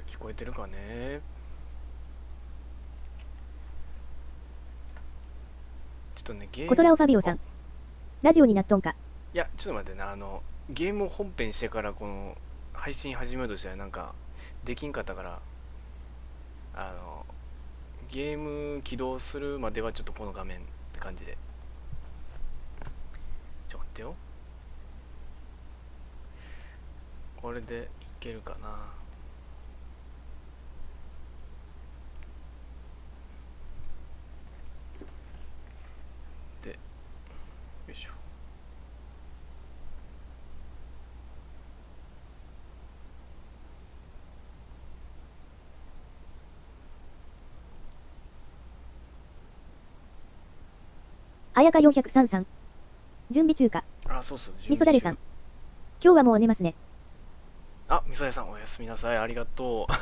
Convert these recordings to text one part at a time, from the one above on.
聞こえてるかね。ちょっとね、コトラオファビオさん、ラジオになっとんか。いや、ちょっと待ってな、ゲームを本編してからこの配信始めようとしたらなんかできんかったから、あの、ゲーム起動するまではちょっとこの画面って感じで。待ってよ。これでいけるかな。で、よいしょ。あやか433。準備中か。あ、そうそう、みそだれさん。今日はもう寝ますね。あ、みそだれさんおやすみなさい。ありがとう。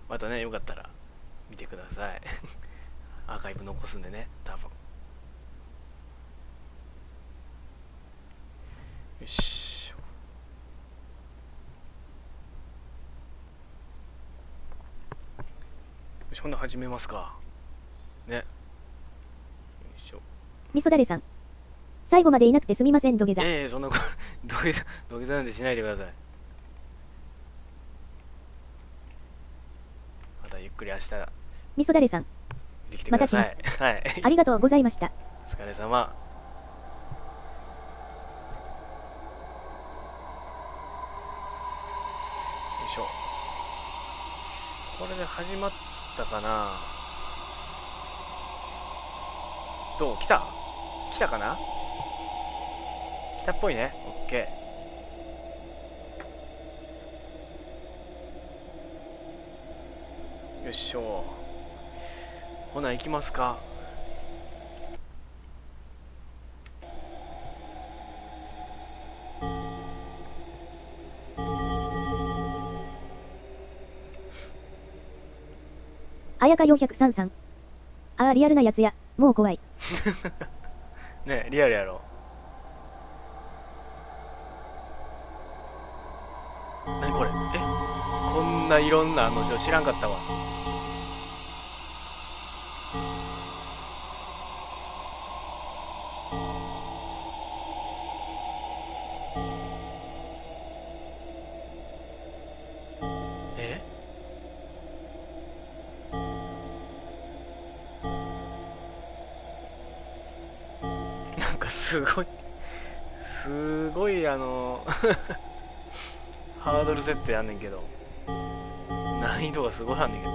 またね、よかったら見てください。アーカイブ残すんでね、多分。よし。よし、ほんなら始めますか。ね。よいしょ。みそだれさん。最後までいなくてすみません、土下座。そんなこと、土下座なんてしないでください。またゆっくり明日、みそだれさん。できてください。はい。ありがとうございました。お疲れ様。よいしょ。これで始まったかな。どう？来た？来たかな？来たっぽいね。オッケー。よいしょ。ほな行きますか。あやか433。ああ、リアルなやつや。もう怖い。ね、リアルやろ。なにこれ？こんないろんな案の定知らんかったわ。えなんかすごいハードル設定あんねんけど、難易度がすごいあんねんけど、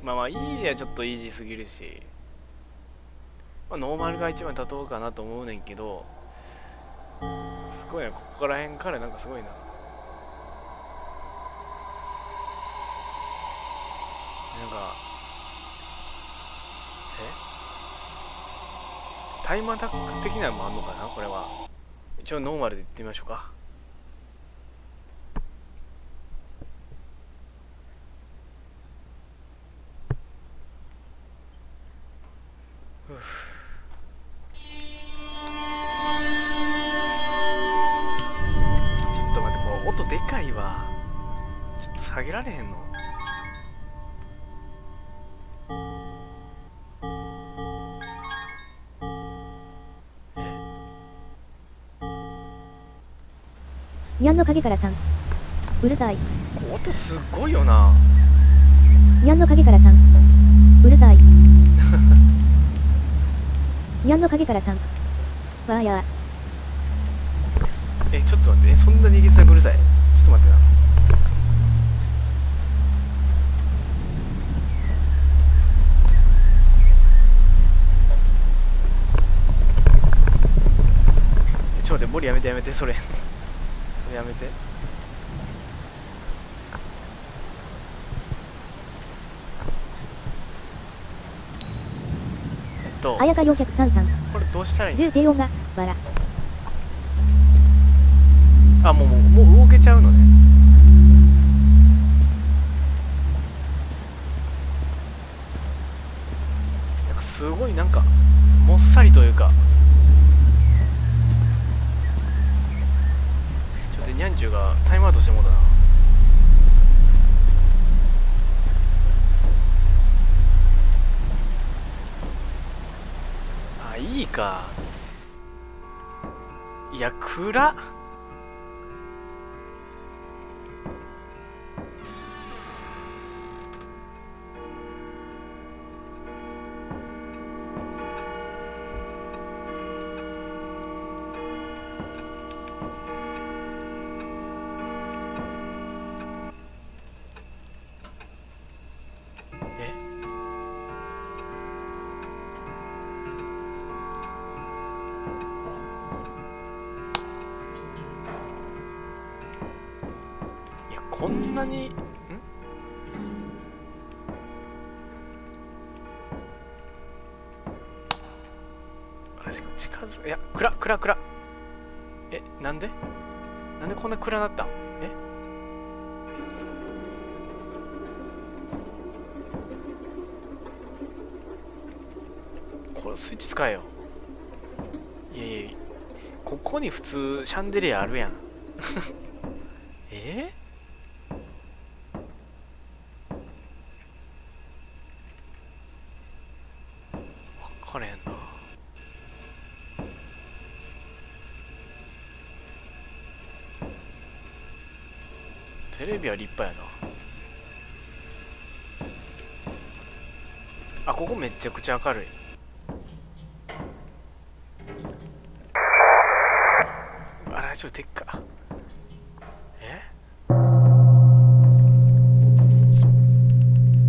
まあまあイージーはちょっとイージーすぎるし、まあ、ノーマルが一番妥当かなと思うねんけど、すごいな、ここら辺からなんかすごいな。なんかタイムアタック的なのもあんのかな。これは一応ノーマルでいってみましょうか。ちょっと待って、これ音でかいわ。ちょっと下げられへんの？にゃんの影からさん。うるさい。音すっごいよな。にゃんの影からさん。うるさい。にゃんの影からさん。わーやちょっと待って、そんなにゲスがうるさい？ちょっと待ってな。ちょっと待って、森やめてやめて、それやめて。あやか433。これどうしたらいいの？重低音が、わら。あ、もう動けちゃうのね。なんかすごいなんかもっさりというか、ちょっとニャンチューがタイムアウトしてもうたな。か。いや暗っ。こんなにあ、しかも近づいや暗なんでこんな暗なったん。これスイッチ使えよ。いやいや、ここに普通シャンデリアあるやん。分からへんな。テレビは立派やな。あ、ここめちゃくちゃ明るい。あら、ちょっとでっか。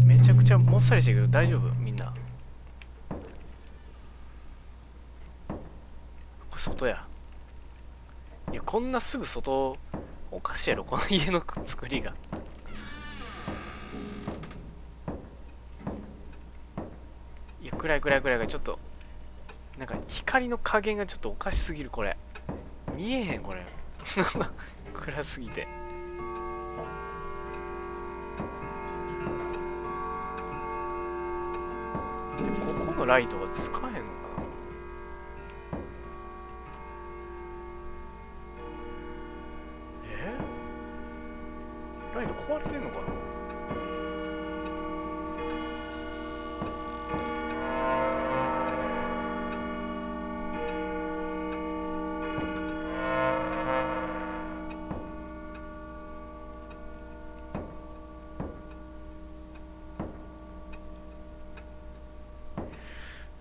めちゃくちゃもっさりしてるけど大丈夫みんな。これ外や。いや、こんなすぐ外おかしいやろこの家の作りが。いや、暗いちょっとなんか光の加減がちょっとおかしすぎる。これ見えへんこれ。暗すぎて。ここのライトがつかへんのかな。ライト壊れてんのかな。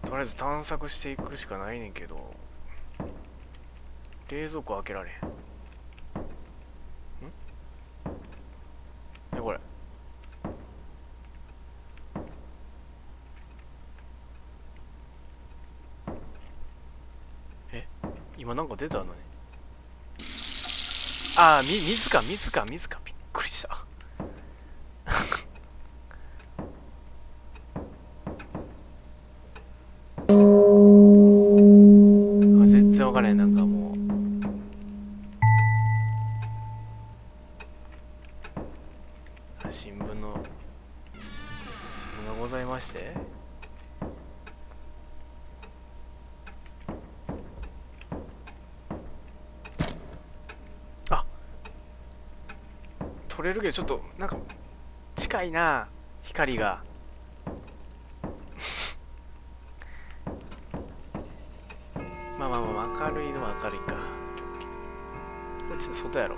とりあえず探索していくしかないねんけど、冷蔵庫開けられへん。これ今なんか出たのに。ああ、水か。びっくりした。全然わからへん。なんかもう新聞がございまして、あ、取れるけどちょっとなんか近いな光が。まあ明るいのは明るいか。こっちの外やろ。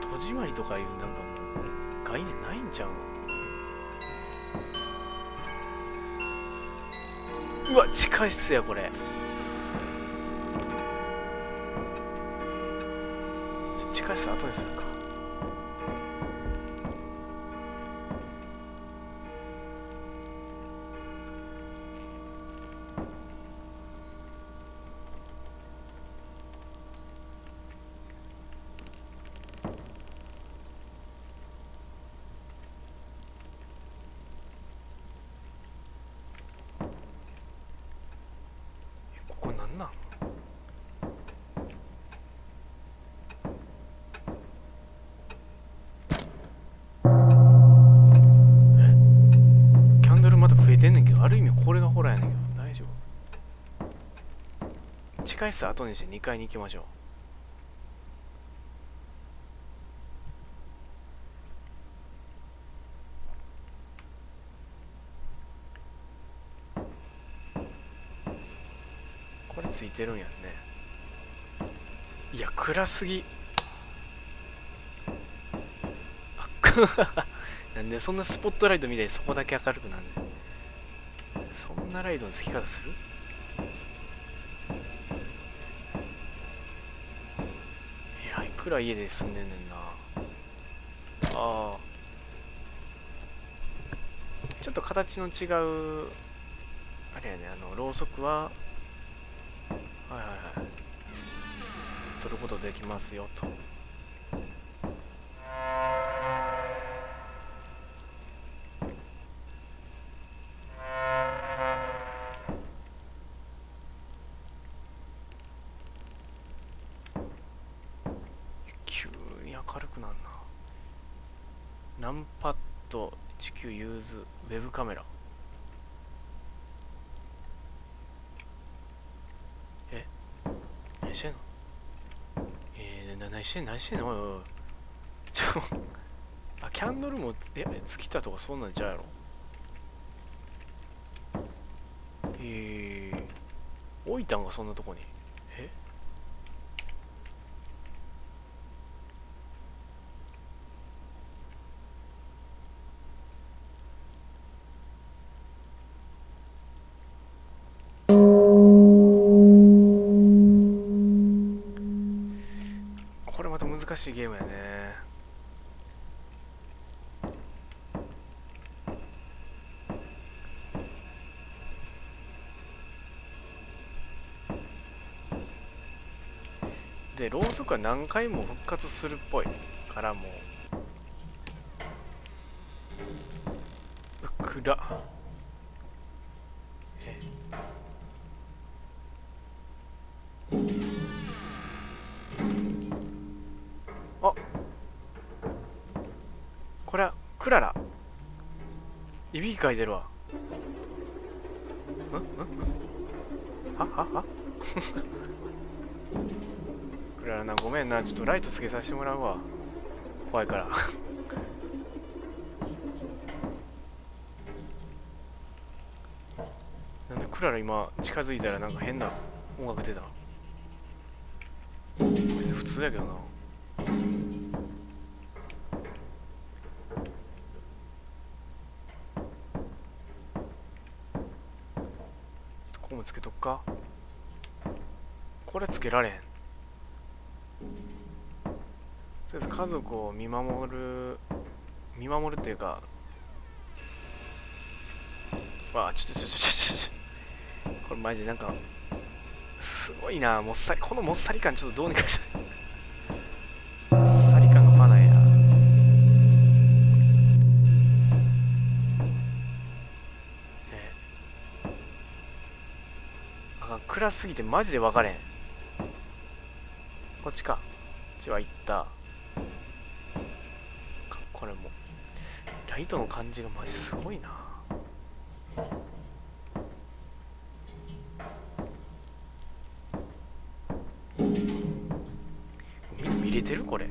戸締まりとかいうなんかもう概念ないんちゃうの。うわ、地下室やこれ。地下室後にするか。ここなんなん。キャンドルまた増えてんねんけど、ある意味これがホラーやねんけど大丈夫。地下室後にして2階に行きましょう。これついてるんやね。いや暗すぎ。なんでそんなスポットライトみたいにそこだけ明るくなんねん。そんなライトのつき方する？いやいくら家で住んでんねんな。ああちょっと形の違うあれやね。ろうそくははいはいはい取ることできますよと。急に明るくなんな。ナンパッド19ユーズウェブカメラ。え何してんの？何してんのおいおい。あ、キャンドルも尽きたとかそんなんちゃうやろ。置いたんがそんなとこに。えこれまた難しいゲームやね。でろうそくは何回も復活するっぽいからもう暗っ。あこれはクララ。いびきかいてるわ。はクララなごめんな、ちょっとライトつけさせてもらうわ。怖いから。なんでクララ今近づいたらなんか変な音楽出た。別に普通やけどな。ここもつけとくか。これつけられへん。とりあえず家族を見守るっていうか、わあちょこれマジなんかすごいな。このもっさり感ちょっとどうにかしもっさり感がパないや。あかん暗すぎてマジで分かれん。こっちか。こっちは行った。これもライトの感じがマジすごいな。見れてるこれ。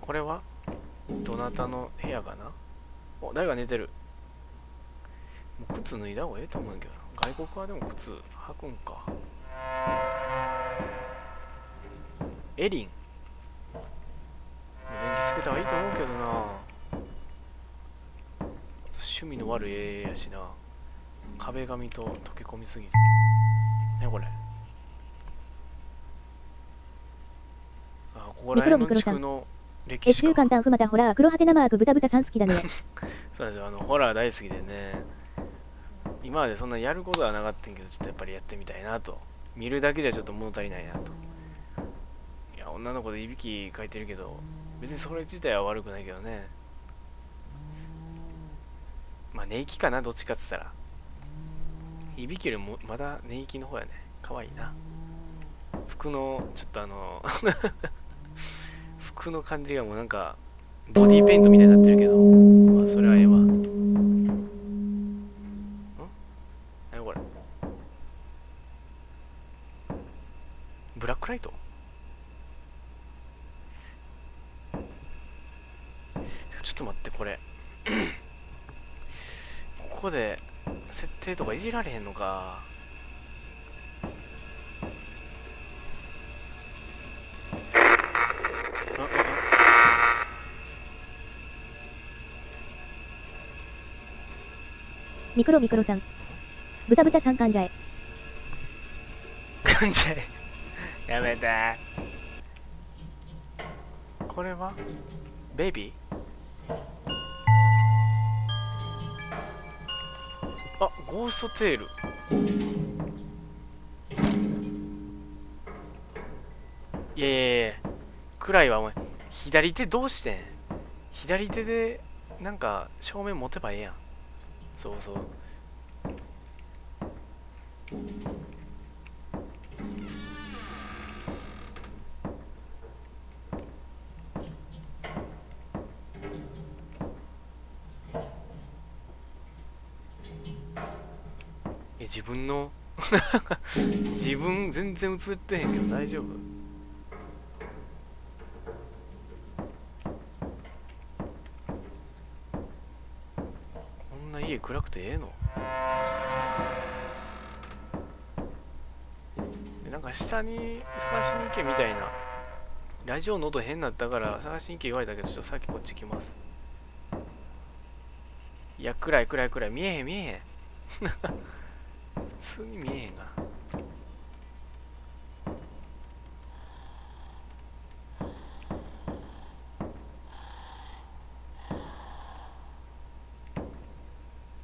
これはどなたの部屋かな。お誰が寝てる。もう靴脱いだ方がええと思うんだけどな。外国はでも靴履くんか。エリン電気つけた方がいいと思うけどな。趣味の悪い絵やしな。壁紙と溶け込みすぎてねこれ。あここら辺の地区の歴史週間タンフまたホラー黒ハテナマークブタブタさん好きだね。そうなんですよ。ホラー大好きでね。今までそんなやることはなかったんけどちょっとやっぱりやってみたいなと。見るだけじゃちょっと物足りないなと。いや女の子でいびきかいてるけど別にそれ自体は悪くないけどね。まあ寝息かな、どっちかっつったら。いびきよりもまだ寝息の方やね。かわいいな。服のちょっと服の感じがもうなんかボディーペイントみたいになってるけど、まあそれはええわ。何これ。ブラックライト。ちょっと待ってこれこで設定とかいじられへんのか。ミクロミクロさん。ブタブタさんかんじゃえ。噛んじゃえ。やめて。これはベイビー。あ、ゴーストテール。いやいやいや、暗いわお前。左手どうしてん。左手でなんか正面持てばええやん。そうそう。自分の自分全然映ってへんけど大丈夫。こんな家暗くてええの。でなんか下に探しに行けみたいな。ラジオの音変なったから探しに行け言われたけど、ちょっとさっきこっち来ます。いや、暗い暗い暗い。見えへん見えへん。普通に見えへんがな。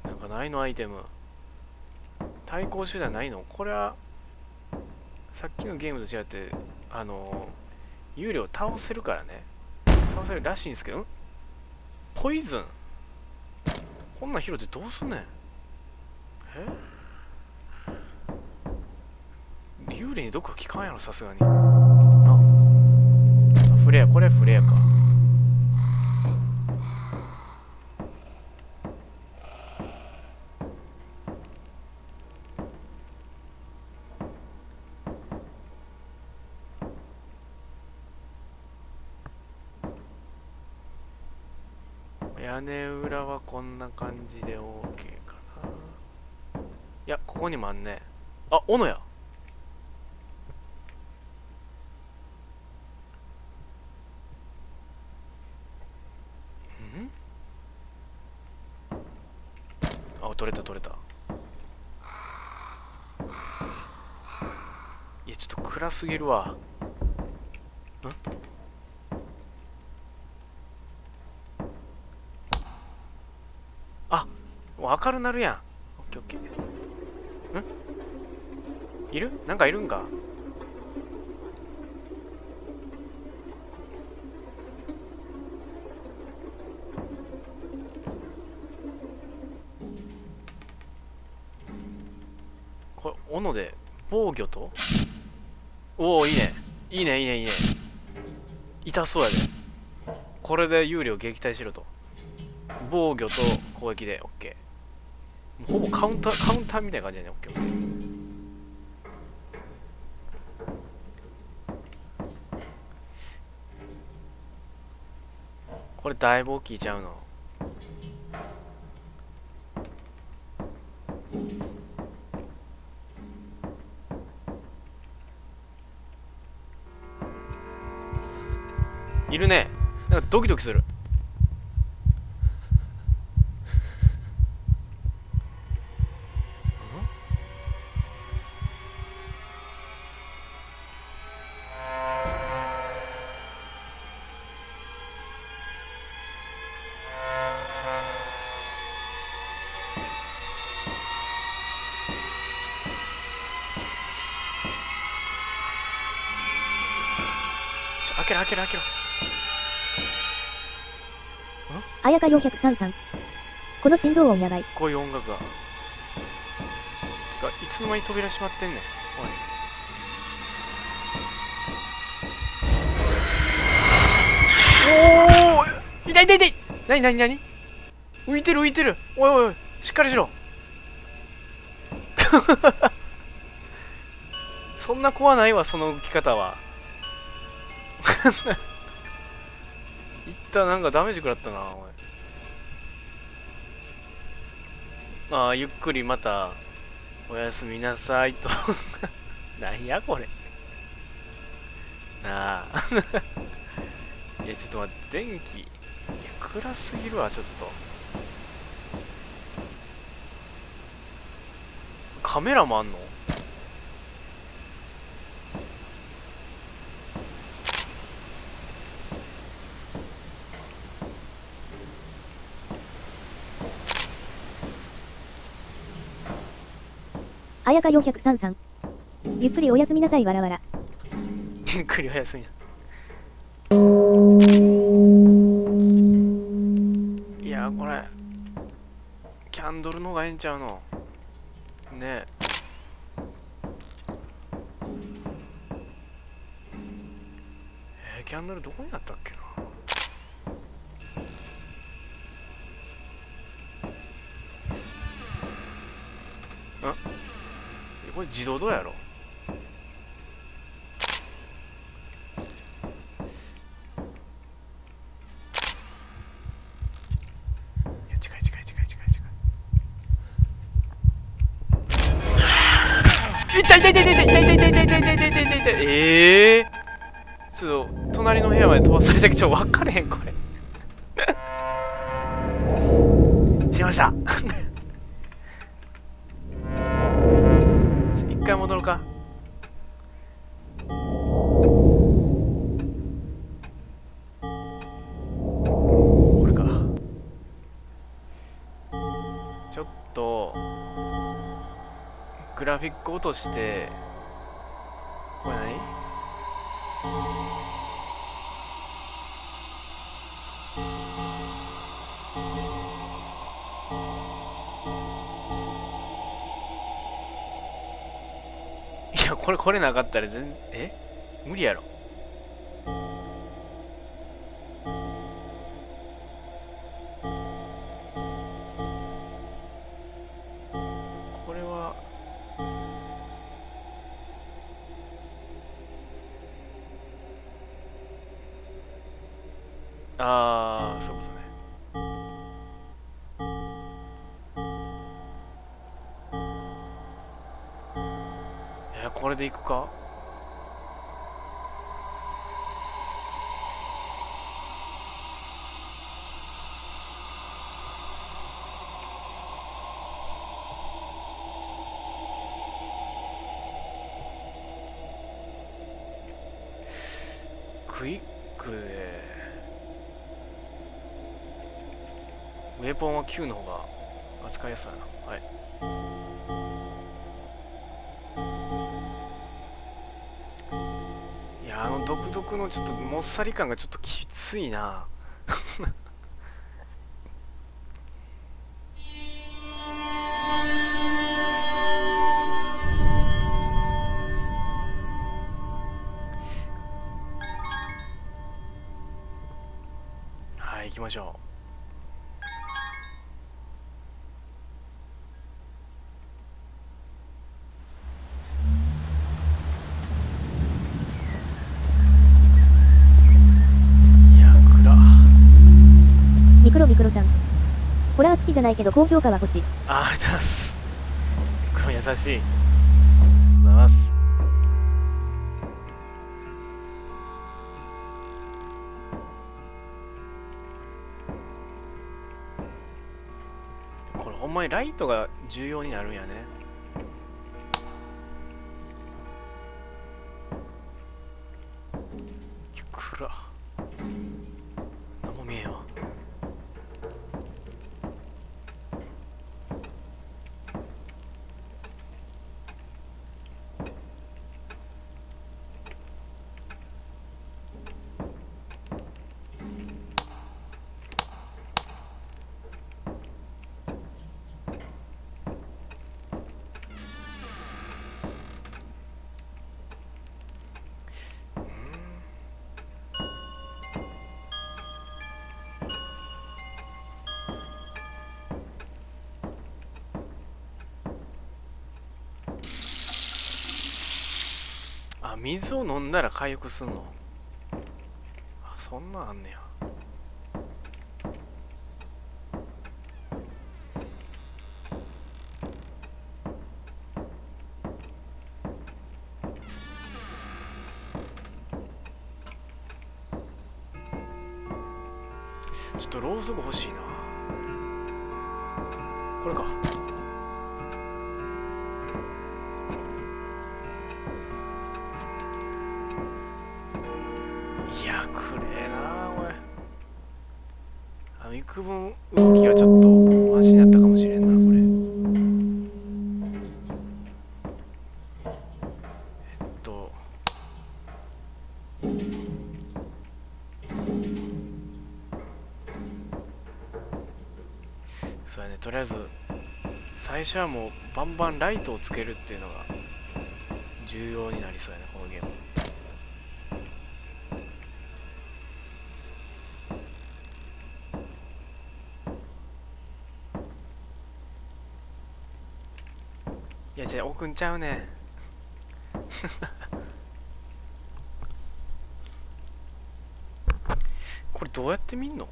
なんかないのアイテム。対抗手段ないのこれは。さっきのゲームと違って有料倒せるからね。倒せるらしいんですけど、ポイズンこんなん拾ってどうすんねん。幽霊にどっか効かんやろさすがに。あ、フレア、これフレアか。屋根裏はこんな感じで OK かな。いや、ここにもあんね。あ、斧や。んあ、取れた取れた。いや、ちょっと暗すぎるわ。あ、もう明るなるやん。オッケーオッケー。いるなんかいるんか。これ、斧で防御と。おお、いいね。いいね、いいね、いいね。痛そうやで。これで有利を撃退しろと。防御と攻撃で OK。ほぼカウンターみたいな感じだね。OK、OK。これだいぶ大きいちゃうの。いるね。なんかドキドキする。開けろ開けろ開けろ。あやか433。この心臓音やばい。こういう音楽が。てか、いつの間に扉閉まってんねん。おい。おお、痛い痛い痛い。なになになに。浮いてる浮いてる。おいおいおい、しっかりしろ。そんな怖ないわ、その浮き方は。いったなんかダメージ食らったな、おい。ああ、ゆっくりまたおやすみなさいと。なんやこれ。なあ。いやちょっと待って、電気いや暗すぎるわ。ちょっとカメラもあんの？あやか433。ゆっくりおやすみなさいわらわら。ゆっくりおやすみな。いやこれキャンドルの方がええんちゃうのね。キャンドルどこにあったっけな。これ自動ドアやろ。いや近い近い近い近い近い。痛い痛い痛い痛い痛い痛い痛い痛い痛い痛い痛い痛い痛い痛い。ちょっと隣の部屋まで飛ばされたけど分かれへんこれ。しました。一回戻るか。これか。ちょっとグラフィック落として。これ何？いやこれなかったら無理やろ。これはああそういうことね。これでいくか。クイックでウェポンは Q の方が扱いやすそうやな。はい。いや独特のちょっともっさり感がちょっときついな。はい行きましょう。いや暗。ミクロミクロさん。ホラー好きじゃないけど高評価はポチ。ありがとうございます。黒優しい。ありがとうございます。これほんまにライトが重要になるんやね。暗っ。何も見えんわ。あ、水を飲んだら回復すんの。あ、そんなんあんねや。ちょっとろうそく欲しいな。これか。いやくれえなこれ。幾分動きがちょっとマシになったかもしれんなこれ。そうやね、とりあえず最初はもうバンバンライトをつけるっていうのが重要になりそうやね、このゲーム。いやじゃあ置くんちゃうね。これどうやって見んの？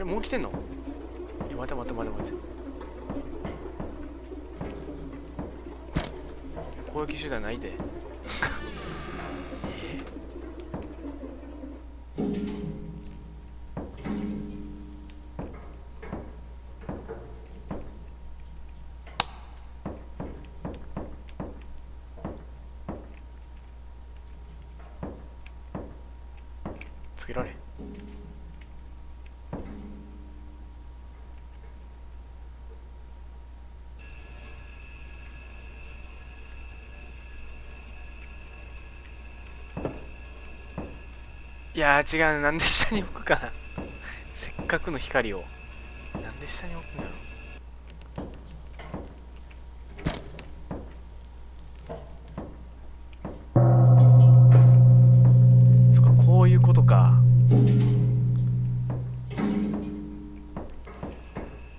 もう来てんの？いや待て待て待て待て。攻撃手段ないで。つけられん。いやー違う、なんで下に置くかな。せっかくの光をなんで下に置くんやろ。そっか、こういうことか。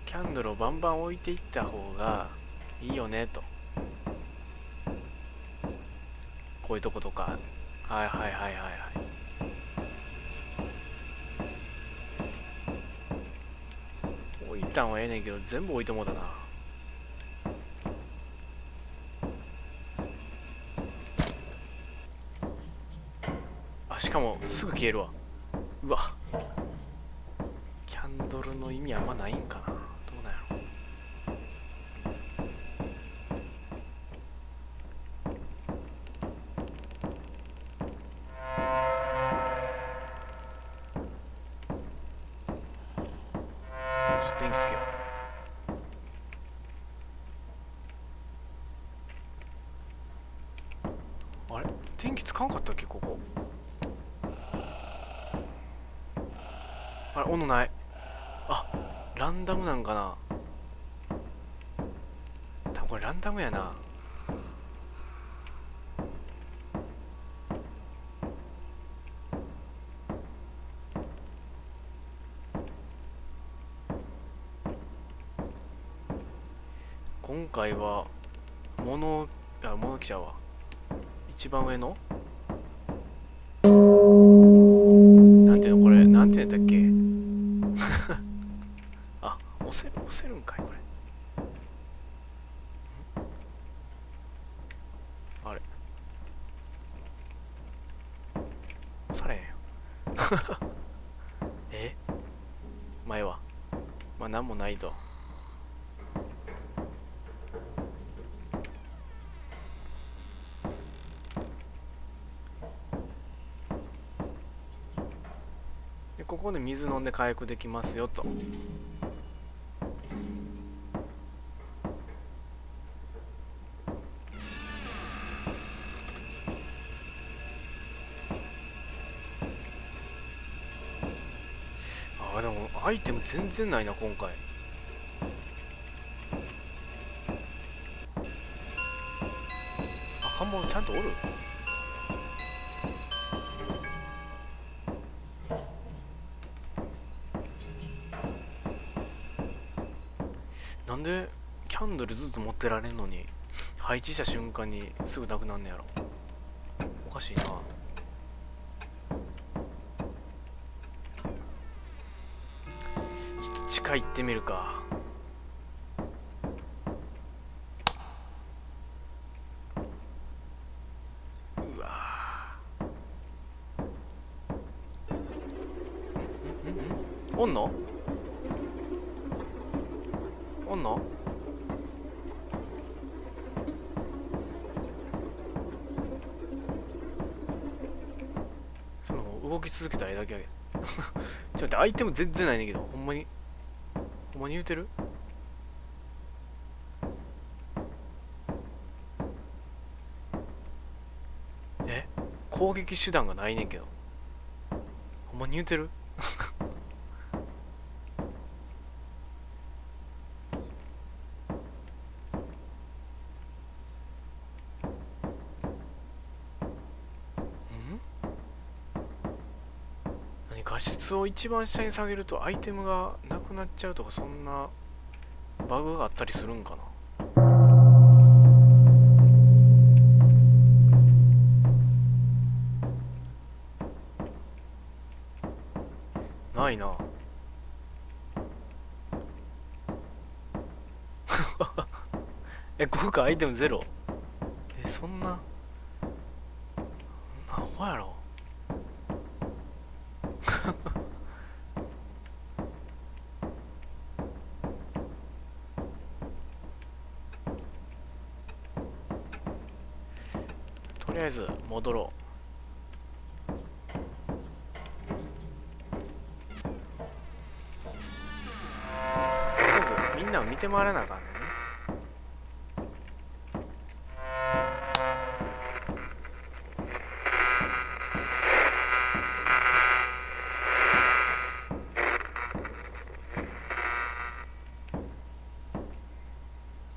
キャンドルをバンバン置いていった方がいいよねと。こういうとことか。はいはいはいはいはい。置いたんはええねんけど全部置いてもうたな。あ、しかもすぐ消えるわ。うわ、キャンドルの意味あんまないんかな。どうなんやろ。ちょっと電気つけよう。あれ、電気つかんかったっけここ。あれ、斧ない。あ、ランダムなんかな。多分これランダムやな。今回は物来ちゃうわ。一番上のなんていうのこれ、なんていうんだっけ。あ、押せるんかいこれ。あれ、押されへんよ。え、前はまあ何もないと。でここで水飲んで回復できますよと。あ、でもアイテム全然ないな今回。あ、看板ちゃんとおる。なんでキャンドルずっと持ってられんのに配置した瞬間にすぐなくなんねやろ。おかしいな。ちょっと地下行ってみるか。うわー、おんのおんの。その動き続けたらええだけやけどちょっと待って、アイテム全然ないねんけど、ほんまに言うてる。え、攻撃手段がないねんけど、ほんまに言うてる。何、画質を一番下に下げるとアイテムがなくなっちゃうとか、そんなバグがあったりするんかな。ないな。え、今回アイテムゼロ。え、そんなアホやろ。とりあえず戻ろう。とりあえずみんなを見て回らなあかんねんね。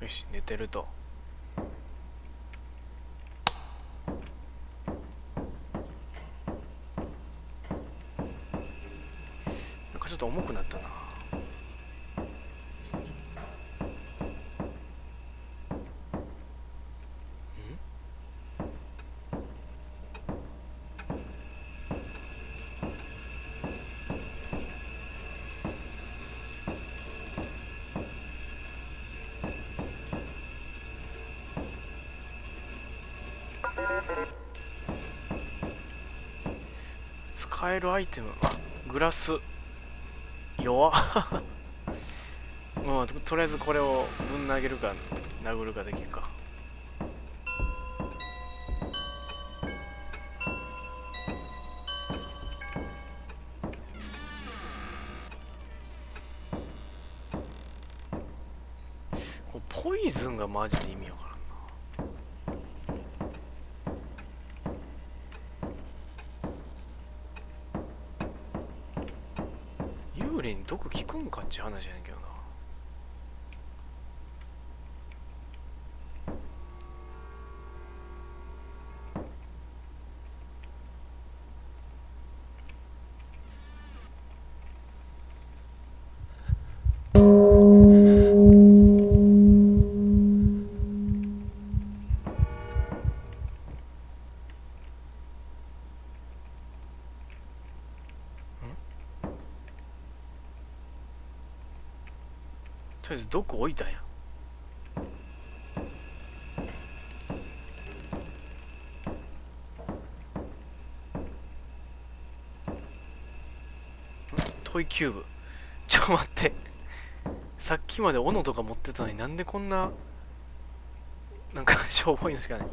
よし、寝てると。なんかちょっと重くなったな。使えるアイテム、あ、グラス弱っ。うん、とりあえずこれをぶん投げるか殴るかできるか。ポイズンがマジで意味わからんな。幽霊に毒効くんかっちゅう話やねんけどな。とりあえず毒置いたんや。トイキューブ。ちょ待って、さっきまで斧とか持ってたのになんでこんななんかしょぼいのしかない。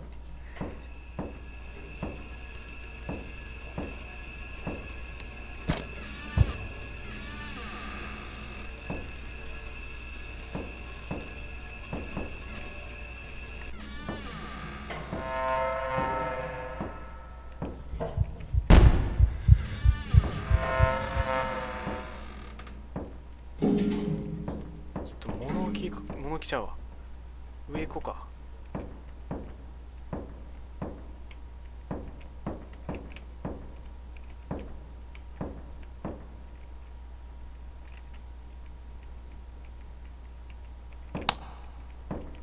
ちょっと物置ちゃうわ。上行こうか。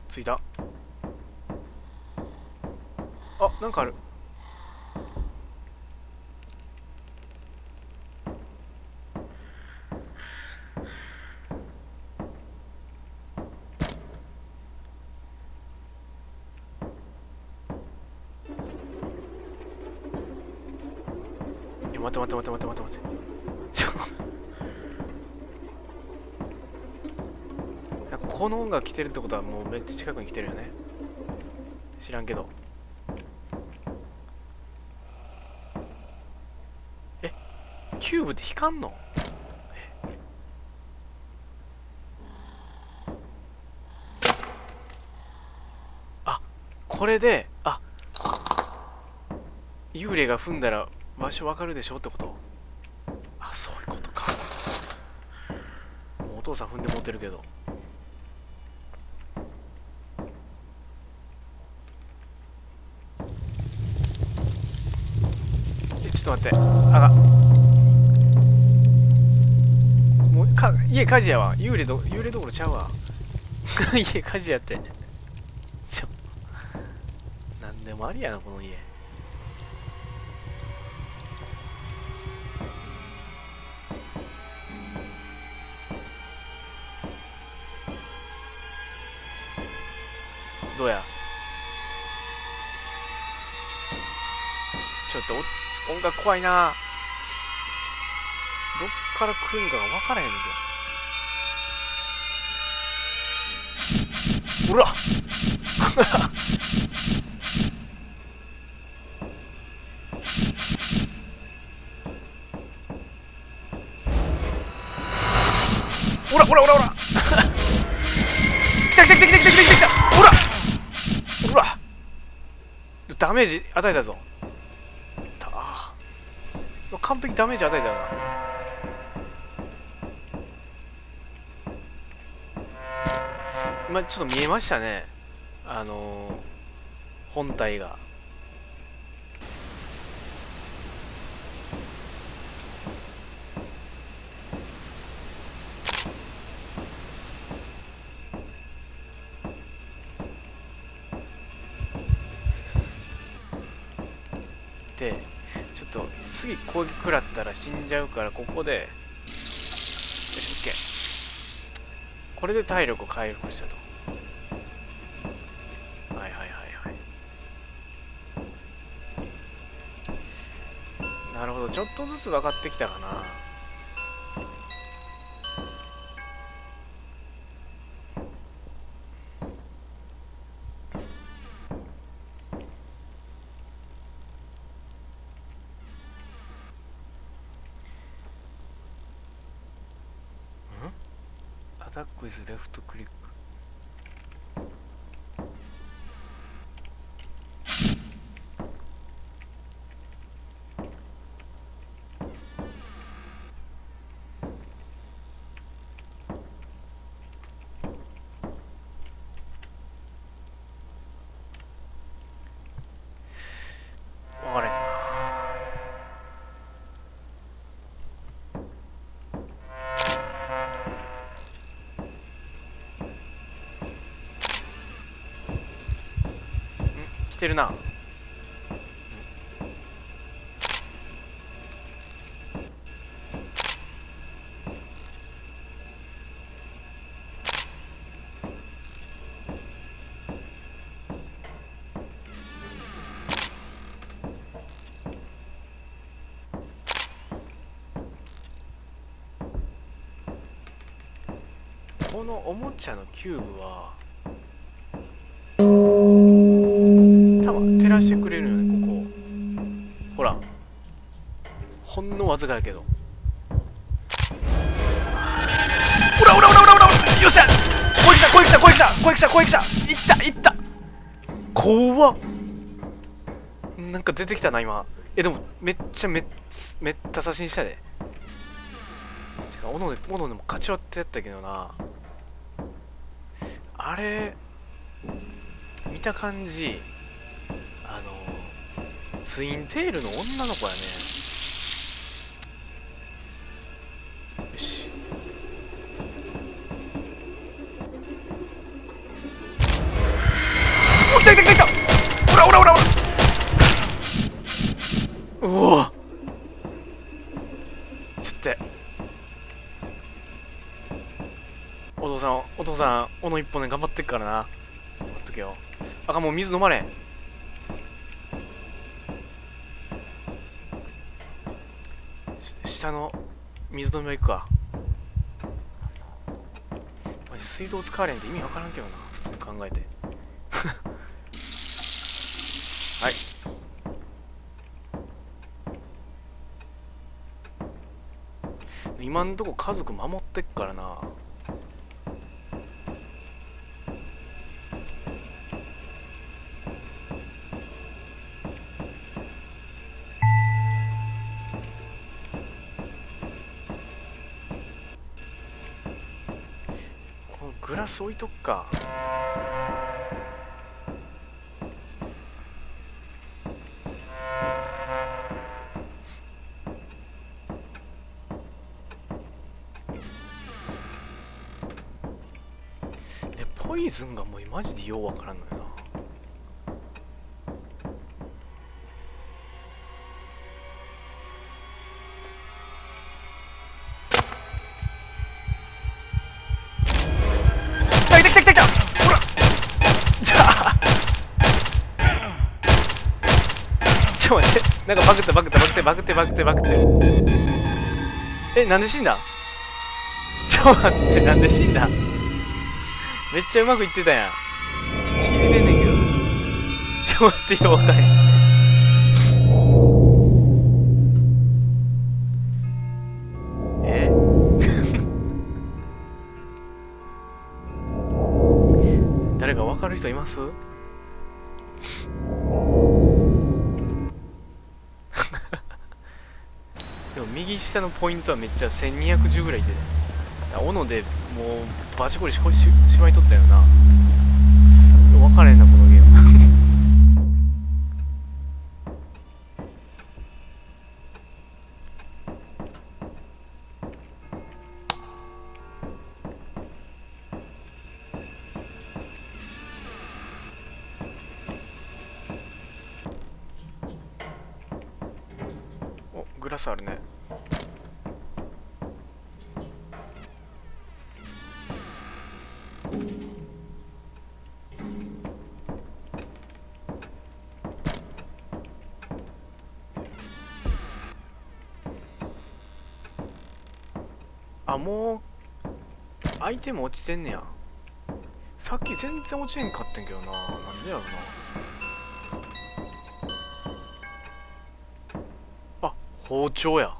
着いた。あ、なんかある。待って待って待って待って待って待ってこの音楽来てるってことはもうめっちゃ近くに来てるよね。知らんけど。キューブって光んの？あ、これで、幽霊が踏んだら場所わかるでしょってこと？あ、そういうことか。もうお父さん踏んで持ってるけど。ちょっと待って。もう家火事やわ。幽霊どころちゃうわ。家火事やって。なんでもありやな、この家。どうや？ちょっと音楽怖いな。どっから来るんかが分からへんねんけど。ほらほらほらほらほら来た来た来た来た来た来た来たほらほらダメージ与えたぞ。完璧ダメージ与えたよな。今ちょっと見えましたね、本体が。でちょっと次攻撃食らったら死んじゃうから、ここでよし OK。 これで体力を回復したと。はいはいはいはい。なるほど、ちょっとずつ分かってきたかな。アタック with レフトクリック。分からへんな。来てるな。このおもちゃのキューブは多分照らしてくれるよね、ここ。ほら、ほんのわずかやけど。ほらほらほらほらほら、よっしゃ、攻撃した攻撃した攻撃した攻撃した攻撃した、いったいった。怖っ。なんか出てきたな今。でもめっちゃめった刺しにしたで。てか斧でも勝ち割ってやったけどな。あれ見た感じ、ツインテールの女の子やね。よし、お、来た来た来た来た。ほらほらほらほら、うお、ちょっとお父さん斧一本で頑張ってっからな。ちょっと待っとけよ。あかん、もう水飲まれん。下の水飲みは行くか。マジ水道使われんって意味わからんけどな、普通に考えて。はい。今んとこ家族守ってっからな。このグラス置いとくか。でポイズンがもうマジでようわからんのよな。来た来た来た来た、ほらじゃあちょっと待って、なんかバグってバグってバグってバグってバグってバグって。え、なんで死んだ？ちょっと待って、なんで死んだ？めっちゃうまくいってたやん。血入れてんねんけど。ちょっと待ってよ、分かれん。え誰か分かる人います？でも右下のポイントはめっちゃ1210ぐらいいってた。斧でもうバチコリしまいとったよな。分かれんなこのゲーム。お、グラスあるね。あ、もうアイテム落ちてんねや。さっき全然落ちへんかってんけどな。なんでやろな。あ、包丁や。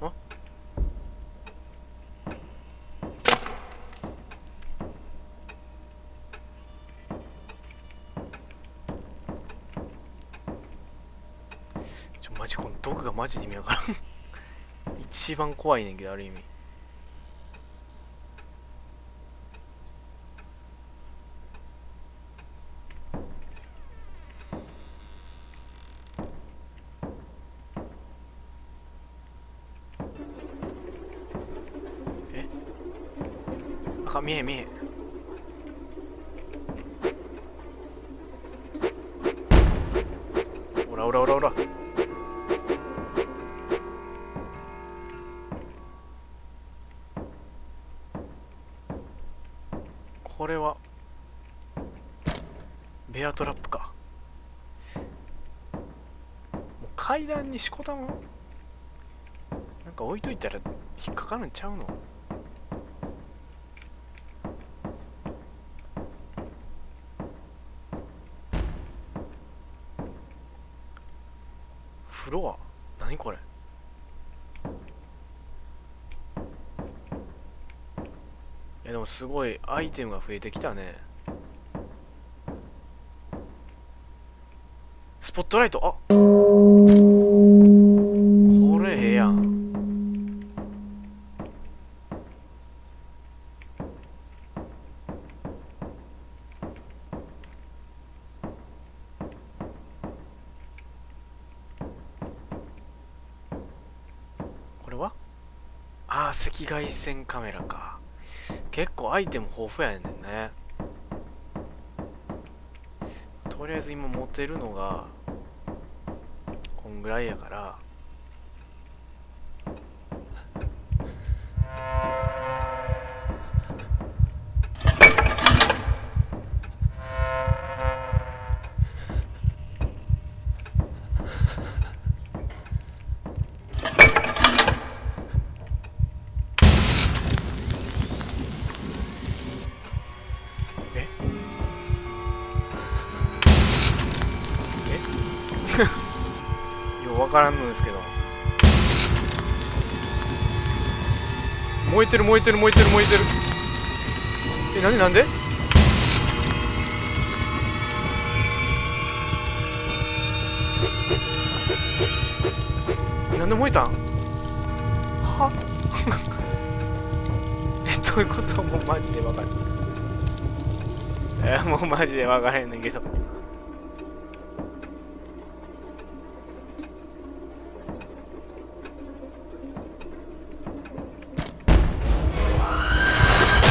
あ、マジこの毒がマジで意味わからん。一番怖いねんけど、ある意味。え、あかん、見えん見えん。おらおらおらおら。これはベアトラップか。もう階段にしこたまなんか置いといたら引っかかるんちゃうの？フロア何これ？いやでもすごいアイテムが増えてきたね。スポットライト、あ、これええやん。これはあー、赤外線カメラか。結構アイテム豊富やねんね。とりあえず今持てるのがこんぐらいやから、からんのですけど。燃えてる燃えてる燃えてる燃えてる。え、なんでなんで燃えたんはどういうこと？もうマジで分かる。もうマジで分からへんねんけど。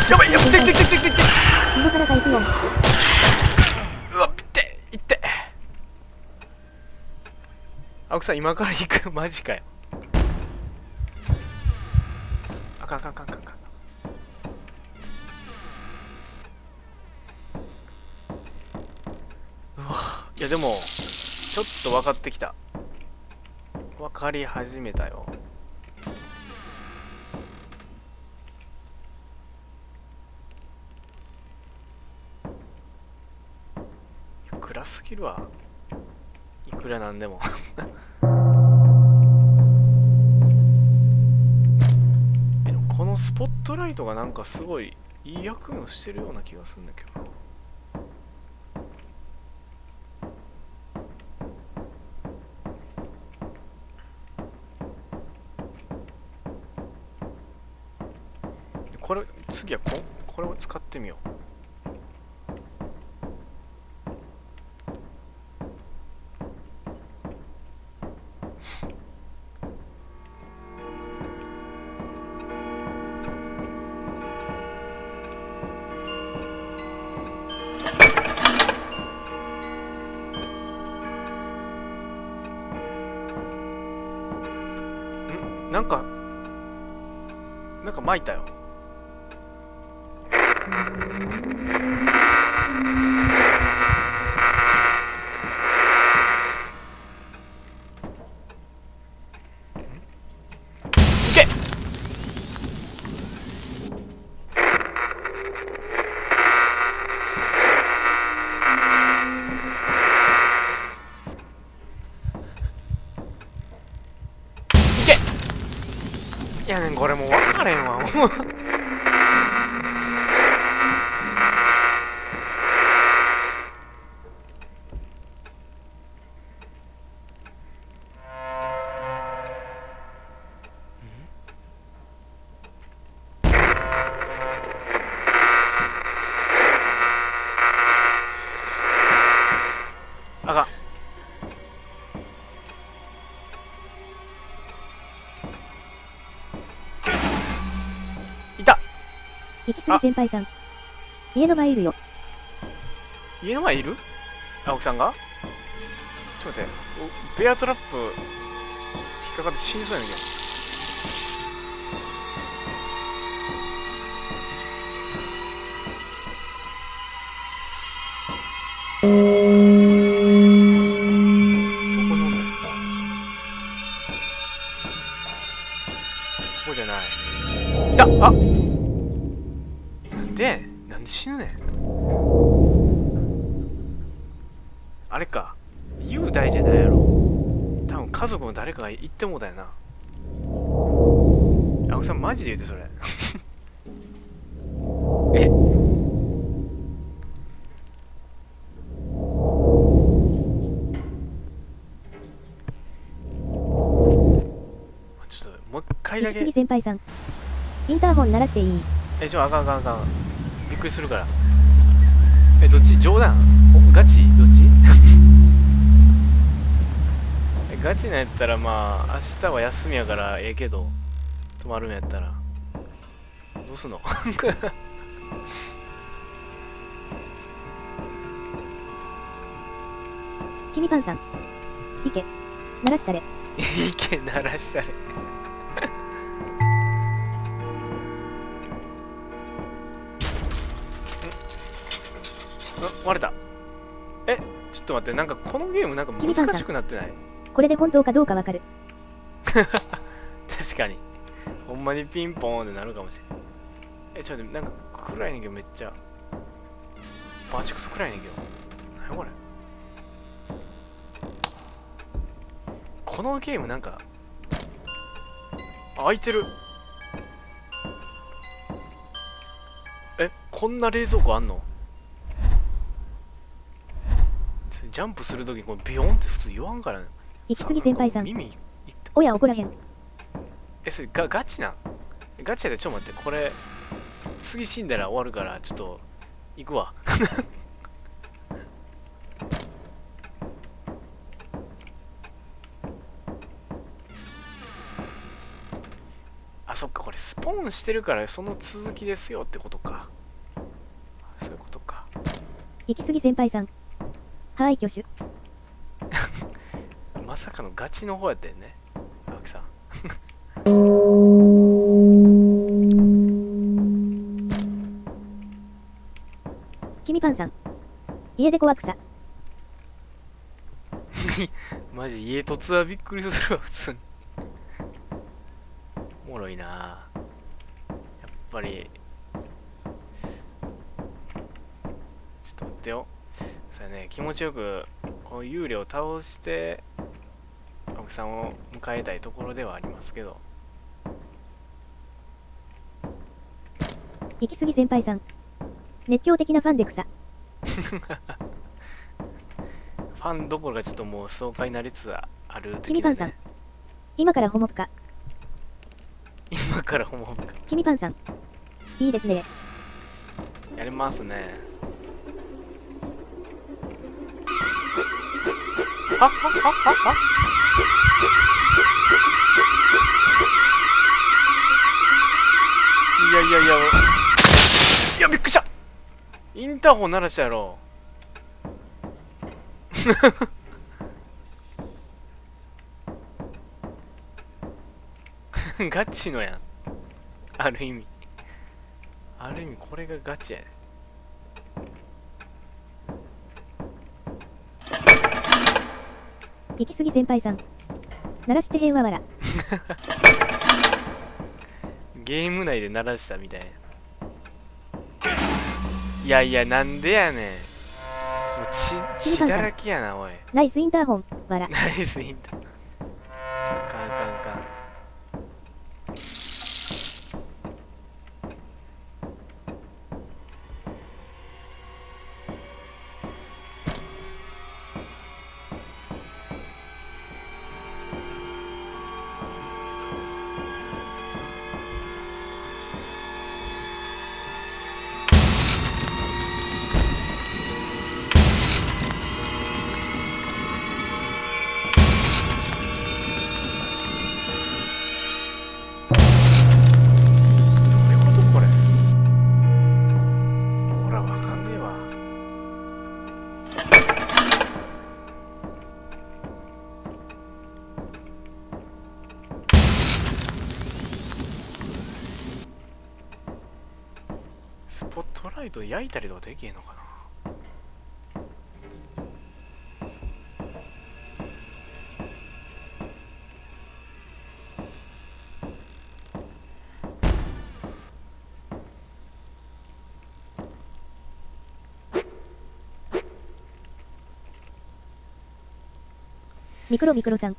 やばいやばい、来て来て来て来て来て。今から回復音。うわっ、っていって。青木さん今から行く？マジかよ。あかんあかんあかんあかんあかん。うわ、いやでもちょっと分かってきた。分かり始めたよ。暗すぎるわ、いくらなんでも。でもこのスポットライトがなんかすごいいい役目をしてるような気がするんだけどな。これ次はこれを使ってみよう。なんか巻いたよ。いけ。いやねん、これもう分かれんわ。あかん。いた。行き過ぎ先輩さん。家の前いるよ。家の前いる？青木さんが？ちょっと待って、ベアトラップ引っかかって死にそうやねんけど。ここのね、ここじゃない。いた。あ、なんで死ぬねん。あれか、雄大じゃないやろ。多分家族の誰かが言ってもうたやな。青木さんマジで言うてそれ。え、ちょっともう一回だけ。行き過ぎ先輩さん。インターホン鳴らしていい？あかんあかんあかん。びっくりするから。どっち？冗談？ガチ？どっち？ガチなんやったらまあ明日は休みやからええけど、泊まるんやったらどうすんの？君パンさん。行け。鳴らしたれ。いけ、鳴らしたれ。割れた。ちょっと待って、なんかこのゲームなんか難しくなってない？これで本当かどうかわかる。確かに。ほんまにピンポーンってなるかもしれん。ちょっと待って、なんか暗いねんけどめっちゃ。バチクソ暗いねんけど。何やこれ。このゲームなんか開いてる。こんな冷蔵庫あんの？ジャンプするときこのビヨンって普通言わんからね。行き過ぎ先輩さん。耳おや怒らへん。それガチなん？ガチやで、ちょっと待って、これ次死んだら終わるからちょっと行くわ。あ、そっか、これスポーンしてるからその続きですよってことか。そういうことか。行き過ぎ先輩さん。はーい、挙手。まさかのガチの方やったよね、青木さん。君パンさん。家で怖くさ。マジ家突はびっくりするわ、普通に。おもろいな。やっぱりちょっと待ってよ。それね、気持ちよくこの幽霊を倒して青木さんを迎えたいところではありますけど。行き過ぎ先輩さん。熱狂的なファンで草。ファンどころかちょっともうストーカーになりつつある時だね。君パンさん。今からホモプか。今から思うか。君パンさん。いいですね。やりますね。はっはっはっはっは。いやいやいや、いやびっくりした。インターホン鳴らしたやろ。ガチのやん。ある意味これがガチやね。行き過ぎ先輩さん。鳴らしてへんわわら。ゲーム内で鳴らしたみたいな。いやいや、なんでやねん。もう血だらけやな、おい。ナイスインターホン、わら。ナイスインター。カンカンカン。スポットライト焼いたりとかできへんのかな。ミクロミクロさん。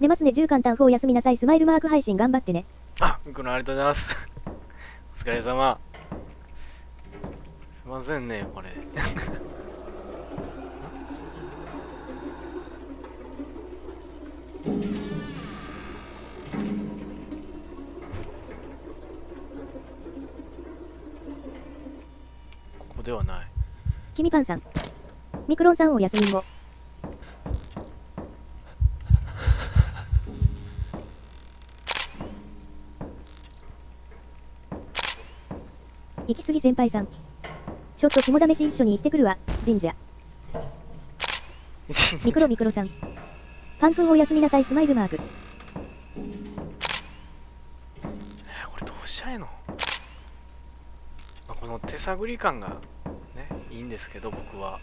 寝ますね。10簡単お休みなさい。スマイルマーク配信頑張ってね。あ、ミクロありがとうございます。お疲れ様。すいませんね、これ。ここではない。君パンさん。ミクロンさんお休みを。行き過ぎ先輩さん。ちょっと肝試し一緒に行ってくるわ、神社。ミクロミクロさん。パン君おやすみなさい。スマイルマーク。これどうしたらいいの？この手探り感がね、いいんですけど、僕は。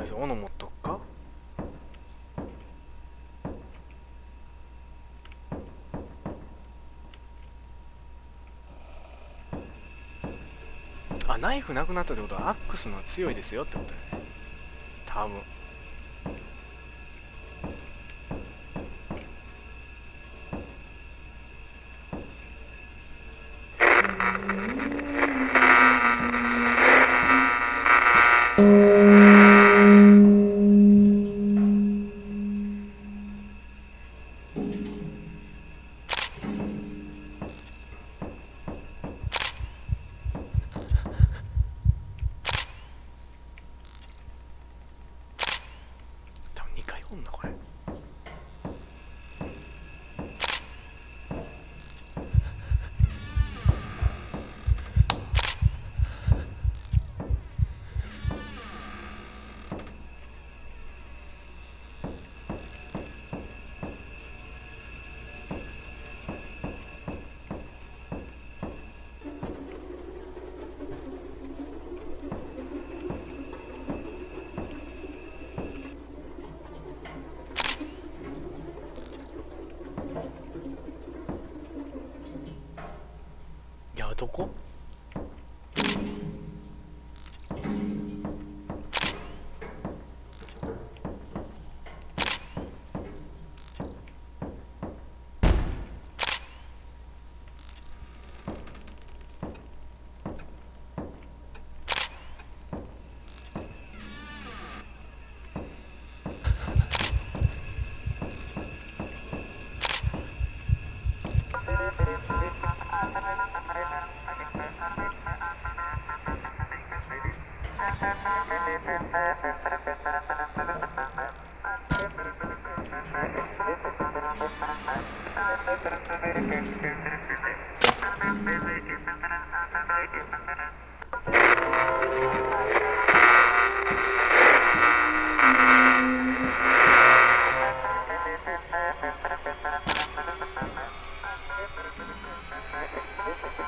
りあえず斧持っとくか。あ、ナイフなくなったってことはアックスの方が強いですよってことだよね、多分。多分2回おんなこれ。いや、どこ？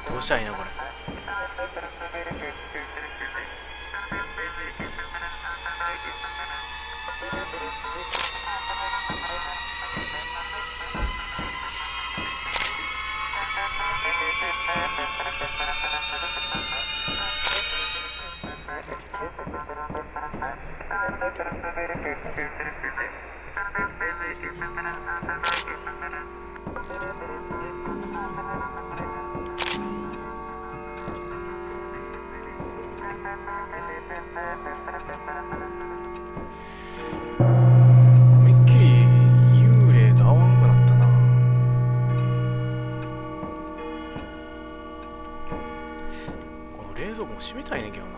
どうしたらいいのこれ。めっきり幽霊と合わんくなったな。この冷蔵庫も閉めたいねんけどな。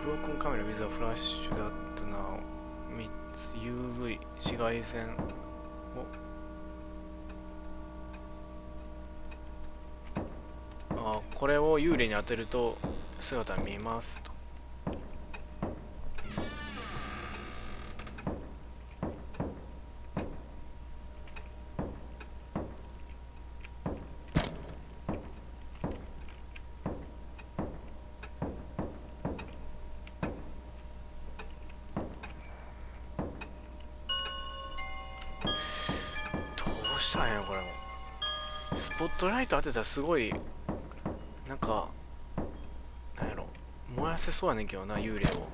ブロークンカメラ、ビザ、フラッシュダットな3つ、UV、紫外線を、これを幽霊に当てると姿見ますと。どうしたんやこれも。スポットライト当てたらすごいなんかなんやろ、燃やせそうやねんけどな、幽霊を。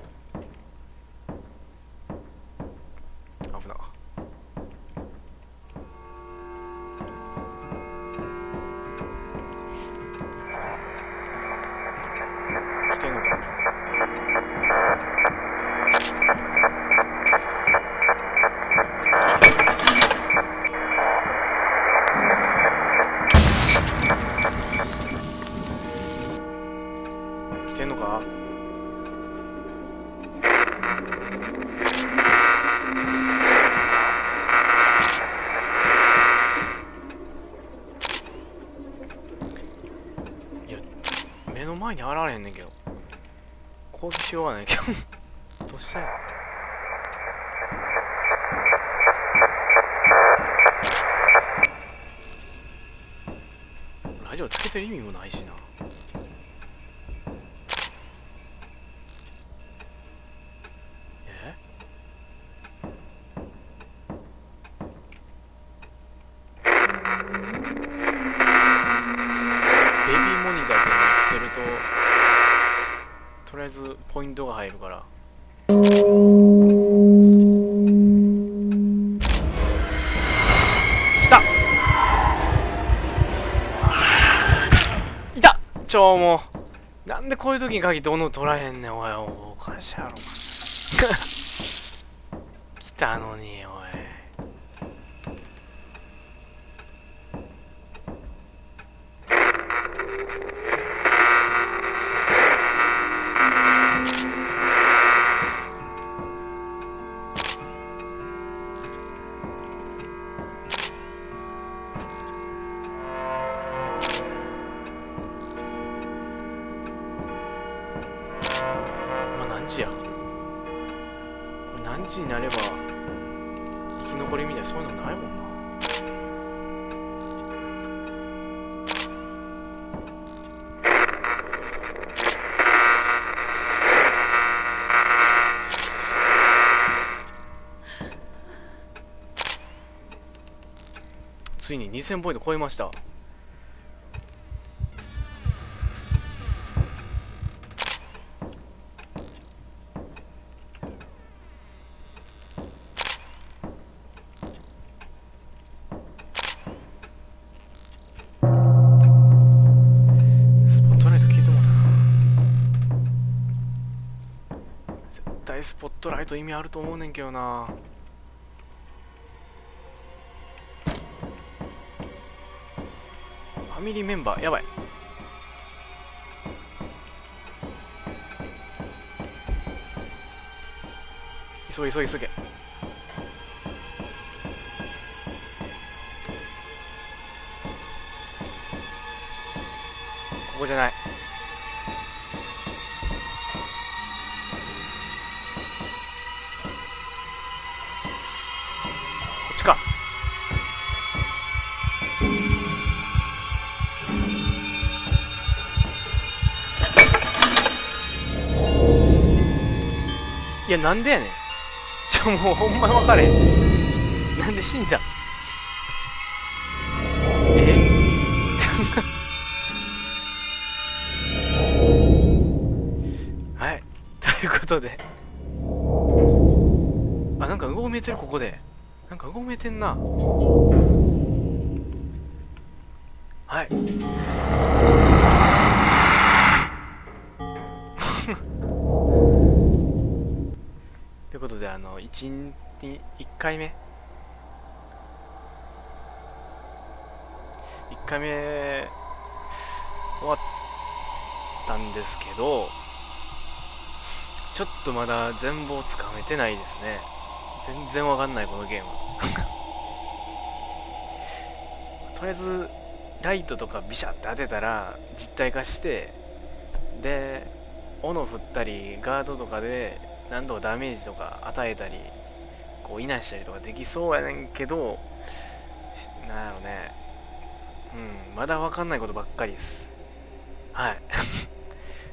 危な。来てんのか。来てんのか。いや、目の前に現れへんねんけど、攻撃しようがないけどどうしたんや。ラジオつけてる意味もないしな。とりあえずポイントが入るから。来た。いた。もうなんでこういう時に限って斧取らへんねん。おい、おかしいやろ。来たのに、おい。何時や。これ何時になれば生き残りみたいなそういうのないもんな。ついに2000ポイント超えました。スポットライト聞いてもうたな。絶対スポットライト意味あると思うねんけどな。ファミリーメンバーやばい。急げ急げ急げ。ここじゃない。こっちか。いや、なんでやねん。もうほんま分かれへん。なんで死んだ。はい。ということで。あ、なんかうごめいてる、ここで。なんかうごめいてんな。はい。ということで、1回目終わったんですけど、ちょっとまだ全貌つかめてないですね。全然わかんないこのゲーム。とりあえずライトとかビシャって当てたら実体化して、で斧振ったりガードとかで何度かダメージとか与えたりこういなしたりとかできそうやねんけど、なんやろね、まだわかんないことばっかりです。はい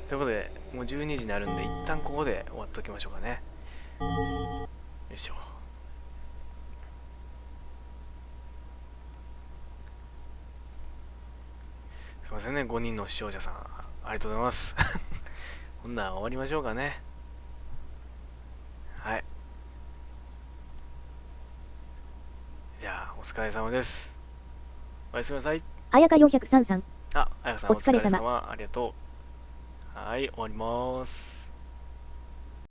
ということで、もう12時になるんで一旦ここで終わっときましょうかね。よいしょ。すいませんね、5人の視聴者さんありがとうございますほんなら終わりましょうかね。はい、じゃあお疲れ様です。おやすみなさい。あやか403さん。あやかさんお疲れ様お疲れ様、ありがとう。はい、終わります。